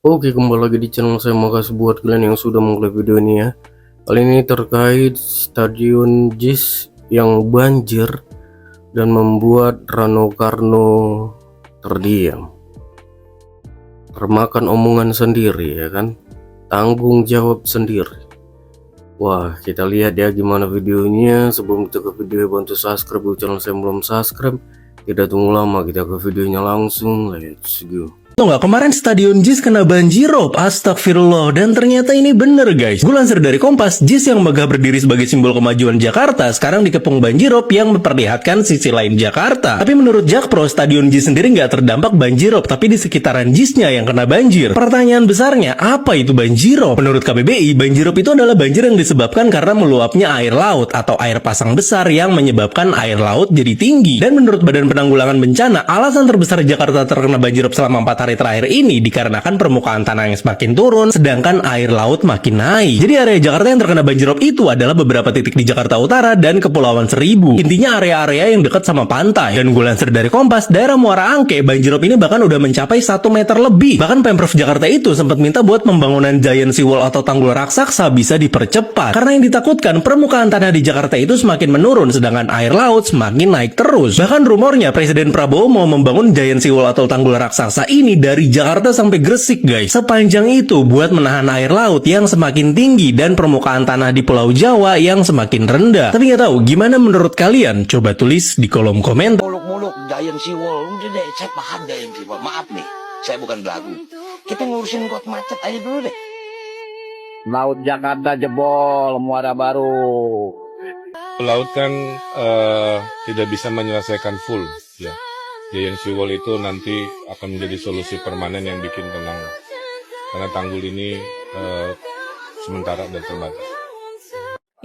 Oke, kembali lagi di channel saya. Makasih buat kalian yang sudah mengklik video ini ya. Kali ini terkait Stadion JIS yang banjir dan membuat Rano Karno terdiam, termakan omongan sendiri ya kan, tanggung jawab sendiri. Wah, kita lihat ya gimana videonya. Sebelum kita ke video, bantu subscribe channel saya belum subscribe. Tidak tunggu lama, kita ke videonya langsung. Let's go. Tuh nggak, kemarin Stadion JIS kena banjirop, astagfirullah, dan ternyata ini bener guys. Gue lansir dari Kompas, JIS yang megah berdiri sebagai simbol kemajuan Jakarta sekarang dikepung banjirop yang memperlihatkan sisi lain Jakarta. Tapi menurut Jakpro, Stadion JIS sendiri nggak terdampak banjirop, tapi di sekitaran JIS-nya yang kena banjir. Pertanyaan besarnya, apa itu banjirop? Menurut KBBI, banjirop itu adalah banjir yang disebabkan karena meluapnya air laut atau air pasang besar yang menyebabkan air laut jadi tinggi. Dan menurut Badan Penanggulangan Bencana, alasan terbesar Jakarta terkena banjirop selama 4 hari terakhir ini dikarenakan permukaan tanah yang semakin turun, sedangkan air laut makin naik. Jadi area Jakarta yang terkena banjirop itu adalah beberapa titik di Jakarta Utara dan Kepulauan Seribu. Intinya area-area yang dekat sama pantai. Dan gue lansir dari Kompas, daerah Muara Angke, banjirop ini bahkan udah mencapai 1 meter lebih. Bahkan Pemprov Jakarta itu sempat minta buat pembangunan giant seawall atau tanggul raksasa bisa dipercepat. Karena yang ditakutkan permukaan tanah di Jakarta itu semakin menurun, sedangkan air laut semakin naik terus. Bahkan rumornya Presiden Prabowo mau membangun giant seawall atau tanggul raksasa ini dari Jakarta sampai Gresik guys. Sepanjang itu buat menahan air laut yang semakin tinggi dan permukaan tanah di Pulau Jawa yang semakin rendah. Tapi nggak tahu gimana menurut kalian? Coba tulis di kolom komentar. Muluk-muluk giant seawall, udah deh, saya paham giant seawall. Maaf nih, saya bukan belagu. Kita ngurusin got macet aja dulu deh. Laut Jakarta jebol, Muara Baru. Laut kan tidak bisa menyelesaikan full ya. Giant seawall itu nanti akan menjadi solusi permanen yang bikin tenang. Karena tanggul ini sementara dan terbatas.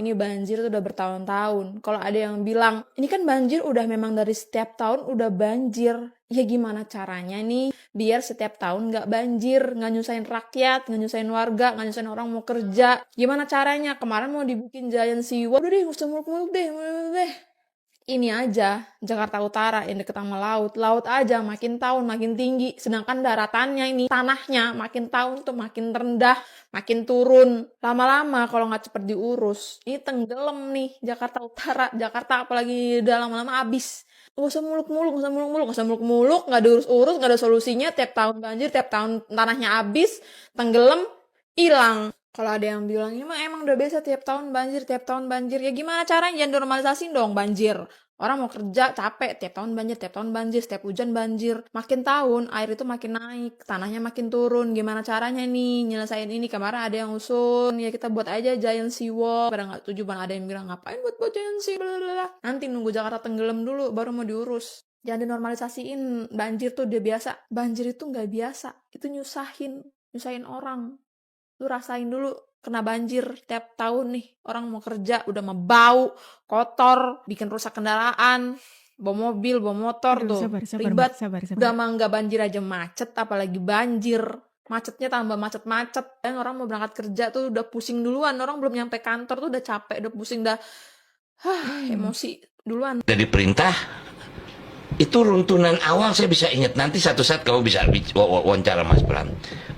Ini banjir tuh udah bertahun-tahun. Kalau ada yang bilang, ini kan banjir udah memang dari setiap tahun udah banjir. Ya gimana caranya nih biar setiap tahun nggak banjir, nggak nyusahin rakyat, nggak nyusahin warga, nggak nyusahin orang mau kerja. Gimana caranya? Kemarin mau dibikin giant seawall, udah deh, gak usah muluk-muluk deh. Ini aja, Jakarta Utara yang deket sama laut. Laut aja makin tahun makin tinggi. Sedangkan daratannya ini, tanahnya makin tahun tuh makin rendah, makin turun. Lama-lama kalau nggak cepet diurus, ini tenggelam nih Jakarta Utara. Jakarta apalagi udah lama-lama habis. Gak usah muluk-muluk, nggak diurus-urus, nggak ada solusinya. Tiap tahun banjir, tiap tahun tanahnya habis, tenggelam, hilang. Kalau ada yang bilang, emang udah biasa tiap tahun banjir. Ya gimana caranya? Jangan normalisasiin dong banjir. Orang mau kerja, capek, tiap tahun banjir, setiap hujan banjir. Makin tahun, air itu makin naik, tanahnya makin turun. Gimana caranya nih nyelesain ini? Kemarin ada yang usul, ya kita buat aja giant seawall. Pada nggak setuju, ada yang bilang, ngapain buat giant seawall? Nanti nunggu Jakarta tenggelam dulu, baru mau diurus. Jangan dinormalisasiin, banjir tuh udah biasa. Banjir itu nggak biasa, itu nyusahin orang. Lu rasain dulu kena banjir tiap tahun nih. Orang mau kerja udah bau, kotor, bikin rusak kendaraan, bawa mobil, bawa motor. Aduh, tuh ribet. Udah mah nggak banjir aja macet, apalagi banjir. Macetnya tambah macet-macet. Dan orang mau berangkat kerja tuh udah pusing duluan. Orang belum nyampe kantor tuh udah capek, udah pusing, udah emosi duluan. Dari perintah, itu runtunan awal saya bisa ingat. Nanti satu saat kamu bisa wawancara Mas Pram.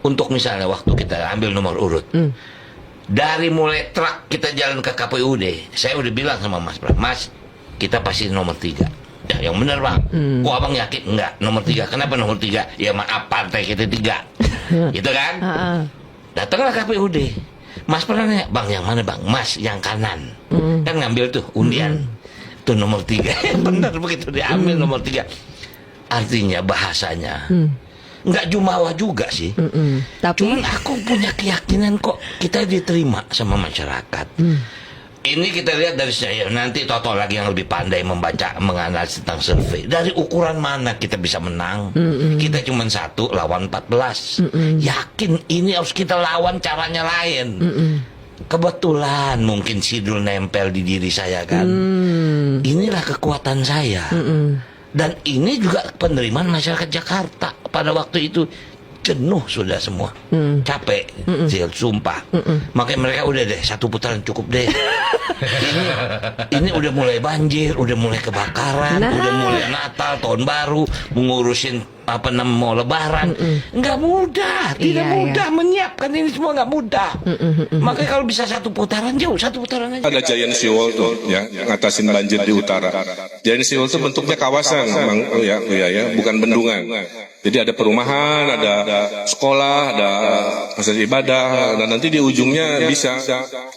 Untuk misalnya waktu kita ambil nomor urut. Dari mulai truk kita jalan ke KPUD, saya udah bilang sama Mas Pram, Mas, kita pasti nomor 3. Ya, yang benar Bang. Kok Abang yakin? Enggak, nomor 3. Kenapa nomor 3? Ya maaf, partai kita 3. Gitu kan? Datanglah KPUD. Mas Pram nanya, Bang yang mana Bang? Mas yang kanan. Kan ngambil tuh undian. Tuh nomor 3. Benar begitu diambil nomor 3. Artinya bahasanya nggak jumawa juga sih. Tapi cuman aku punya keyakinan kok kita diterima sama masyarakat. Ini kita lihat dari saya, nanti Toto lagi yang lebih pandai membaca, menganalisis tentang survei. Dari ukuran mana kita bisa menang? Kita cuma 1 lawan 14. Yakin ini harus kita lawan, caranya lain. Kebetulan mungkin sidul nempel di diri saya kan. Inilah kekuatan saya. Dan ini juga penerimaan masyarakat Jakarta pada waktu itu. Jenuh sudah semua, capek, sumpah. Makanya mereka udah deh, 1 putaran cukup deh. ini udah mulai banjir, udah mulai kebakaran, udah mulai Natal, tahun baru, mengurusin mau lebaran. Nggak mudah, tidak mudah menyiapkan ini semua, nggak mudah. Makanya kalau bisa satu putaran aja. Ada Giant Seawall tuh ya, ngatasin banjir di utara. Giant Seawall itu bentuknya kawasan, bukan bendungan. Jadi ada perumahan, ada sekolah, ada masjid ibadah, dan nanti di ujungnya bisa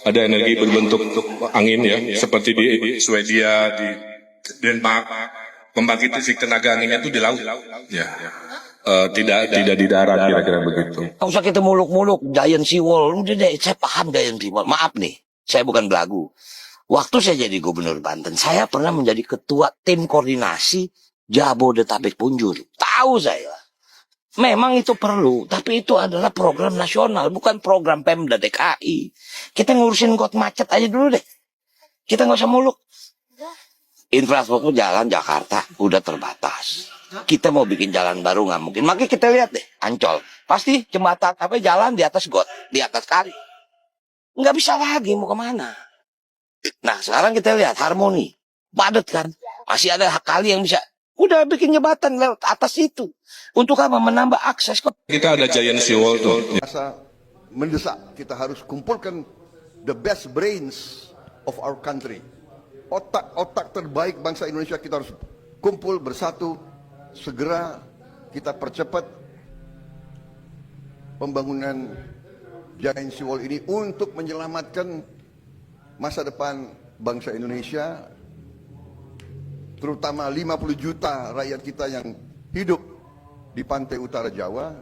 ada energi berbentuk angin ya, seperti di Swedia, di Denmark, pembangkit listrik tenaga anginnya itu di laut, ya, tidak di darat, kira-kira begitu. Nggak usah kita muluk-muluk Giant Seawall. Udah deh, saya paham Giant Seawall. Maaf nih, saya bukan belagu. Waktu saya jadi gubernur Banten, saya pernah menjadi ketua tim koordinasi Jabodetabek Punjur. Tahu saya. Memang itu perlu, tapi itu adalah program nasional, bukan program Pemda DKI. Kita ngurusin got macet aja dulu deh. Kita nggak usah muluk. Infrastruktur jalan Jakarta udah terbatas. Kita mau bikin jalan baru nggak mungkin. Makanya kita lihat deh, Ancol. Pasti jembatan apa jalan di atas got, di atas kali. Nggak bisa lagi, mau kemana? Nah, sekarang kita lihat Harmoni. Padat kan? Masih ada kali yang bisa. Udah bikin jembatan lewat atas itu. Untuk apa? Menambah akses kok. Kita ada Giant Seawall tuh. Masa mendesak kita harus kumpulkan the best brains of our country. Otak-otak terbaik bangsa Indonesia kita harus kumpul bersatu. Segera kita percepat pembangunan Giant Seawall ini untuk menyelamatkan masa depan bangsa Indonesia, terutama 50 juta rakyat kita yang hidup di pantai utara Jawa.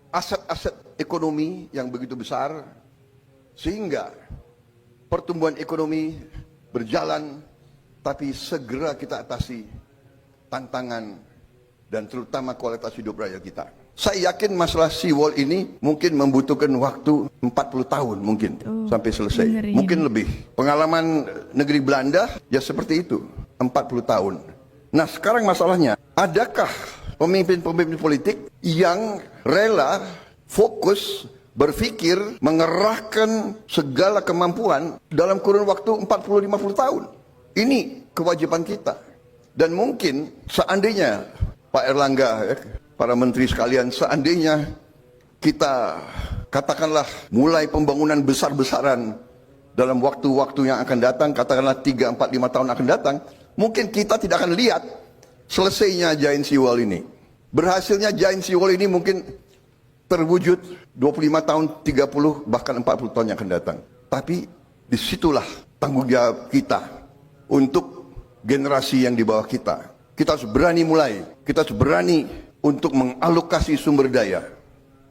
Aset-aset ekonomi yang begitu besar, sehingga pertumbuhan ekonomi berjalan, tapi segera kita atasi tantangan dan terutama kualitas hidup rakyat kita. Saya yakin masalah seawall ini mungkin membutuhkan waktu 40 tahun mungkin sampai selesai. Mungkin lebih. Pengalaman negeri Belanda ya seperti itu, 40 tahun. Nah, sekarang masalahnya, adakah pemimpin-pemimpin politik yang rela fokus berpikir mengerahkan segala kemampuan dalam kurun waktu 40-50 tahun? Ini kewajiban kita. Dan mungkin seandainya Pak Erlangga, para menteri sekalian, seandainya kita katakanlah mulai pembangunan besar-besaran dalam waktu-waktu yang akan datang, katakanlah 3, 4, 5 tahun akan datang, mungkin kita tidak akan lihat selesainya Giant Seawall ini. Berhasilnya Giant Seawall ini mungkin terwujud 25 tahun, 30, bahkan 40 tahun yang akan datang. Tapi disitulah tanggung jawab kita untuk generasi yang di bawah kita. Kita harus berani mulai, kita harus berani untuk mengalokasi sumber daya.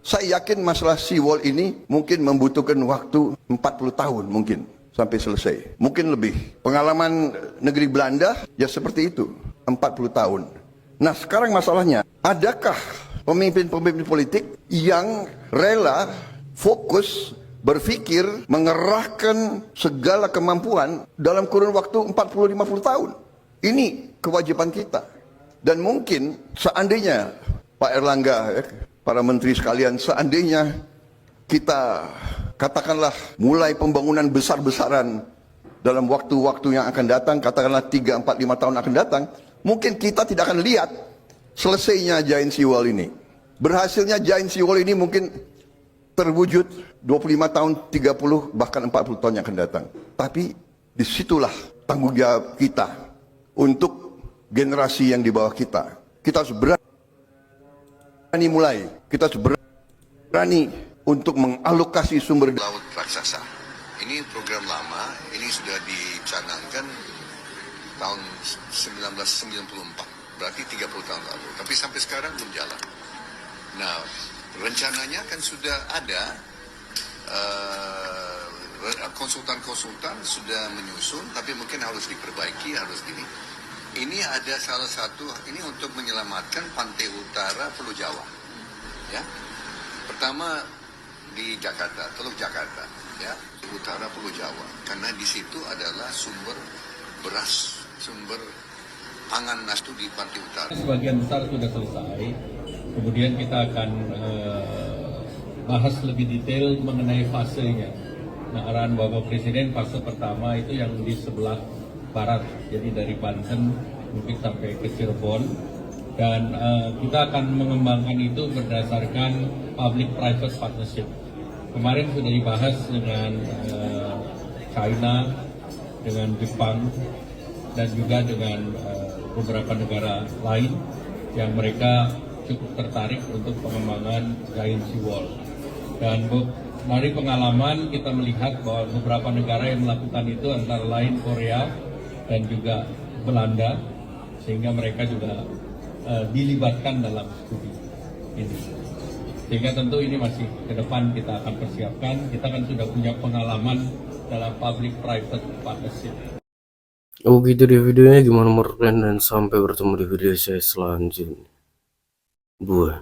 Saya yakin masalah seawall ini mungkin membutuhkan waktu 40 tahun mungkin sampai selesai. Mungkin lebih. Pengalaman negeri Belanda ya seperti itu, 40 tahun. Nah, sekarang masalahnya, adakah pemimpin-pemimpin politik yang rela fokus berpikir mengerahkan segala kemampuan dalam kurun waktu 40-50 tahun? Ini kewajiban kita. Dan mungkin seandainya Pak Erlangga, para menteri sekalian, seandainya kita katakanlah mulai pembangunan besar-besaran dalam waktu-waktu yang akan datang, katakanlah 3, 4, 5 tahun akan datang, mungkin kita tidak akan lihat selesainya Giant Seawall ini. Berhasilnya Giant Seawall ini mungkin terwujud 25 tahun, 30, bahkan 40 tahun yang akan datang. Tapi disitulah tanggung jawab kita untuk generasi yang di bawah kita. Kita harus berani mulai, kita harus berani untuk mengalokasi sumber daya. Laut Raksasa. Ini program lama, ini sudah dicanangkan tahun 1994, berarti 30 tahun lalu. Tapi sampai sekarang belum jalan. Nah, rencananya kan sudah ada, konsultan-konsultan sudah menyusun, tapi mungkin harus diperbaiki, harus gini. Ini ada salah satu, ini untuk menyelamatkan pantai utara Pulau Jawa. Ya. Pertama di Jakarta, Teluk Jakarta, ya, utara Pulau Jawa. Karena di situ adalah sumber beras, sumber pangan nastu di pantai utara. Sebagian besar sudah selesai. Kemudian kita akan bahas lebih detail mengenai fasenya. Nah, arahan Bapak Presiden fase pertama itu yang di sebelah barat, jadi dari Banten mungkin sampai ke Cirebon, dan kita akan mengembangkan itu berdasarkan public-private partnership. Kemarin sudah dibahas dengan China, dengan Jepang, dan juga dengan beberapa negara lain yang mereka cukup tertarik untuk pengembangan Giant Sea Wall. Dan dari pengalaman kita melihat bahwa beberapa negara yang melakukan itu antara lain Korea dan juga Belanda, sehingga mereka juga dilibatkan dalam studi ini. Sehingga tentu ini masih ke depan kita akan persiapkan. Kita kan sudah punya pengalaman dalam public-private partnership. Oh gitu deh videonya, gimana menurut kalian, dan sampai bertemu di video saya selanjutnya. Buah.